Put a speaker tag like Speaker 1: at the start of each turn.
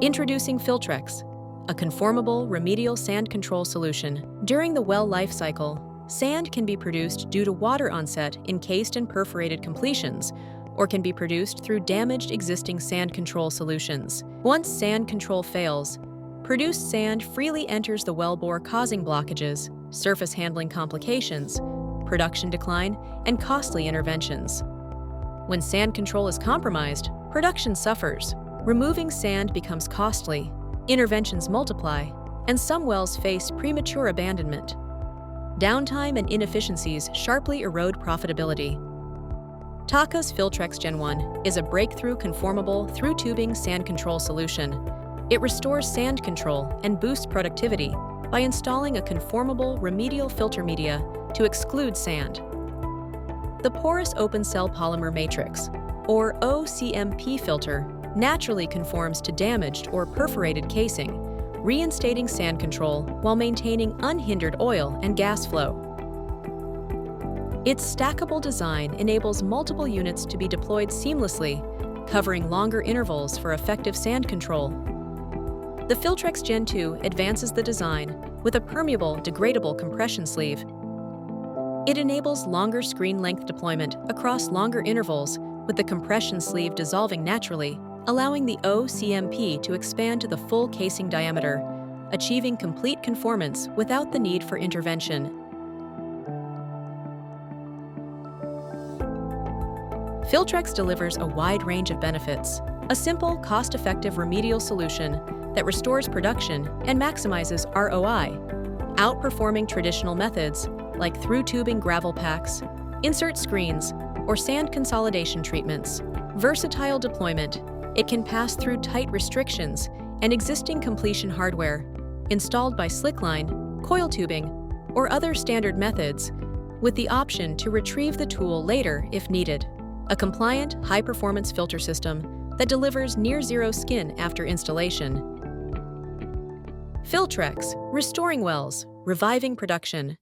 Speaker 1: Introducing Filtrex, a conformable remedial sand control solution. During the well life cycle, sand can be produced due to water onset encased and perforated completions, or can be produced through damaged existing sand control solutions. Once sand control fails, produced sand freely enters the wellbore, causing blockages, surface handling complications, production decline, and costly interventions. When sand control is compromised, production suffers. Removing sand becomes costly, interventions multiply, and some wells face premature abandonment. Downtime and inefficiencies sharply erode profitability. TAQA's Filtrex Gen 1 is a breakthrough conformable through-tubing sand control solution. It restores sand control and boosts productivity by installing a conformable remedial filter media to exclude sand. The porous open-cell polymer matrix, or OCMP filter, naturally conforms to damaged or perforated casing, reinstating sand control while maintaining unhindered oil and gas flow. Its stackable design enables multiple units to be deployed seamlessly, covering longer intervals for effective sand control. The Filtrex Gen 2 advances the design with a permeable, degradable compression sleeve. It enables longer screen length deployment across longer intervals, with the compression sleeve dissolving naturally, allowing the OCMP to expand to the full casing diameter, achieving complete conformance without the need for intervention. Filtrex delivers a wide range of benefits, a simple, cost-effective remedial solution that restores production and maximizes ROI, outperforming traditional methods like through-tubing gravel packs, insert screens, or sand consolidation treatments. Versatile deployment, it can pass through tight restrictions and existing completion hardware, installed by slickline, coil tubing, or other standard methods, with the option to retrieve the tool later if needed. A compliant, high-performance filter system that delivers near-zero skin after installation. Filtrex, restoring wells, reviving production.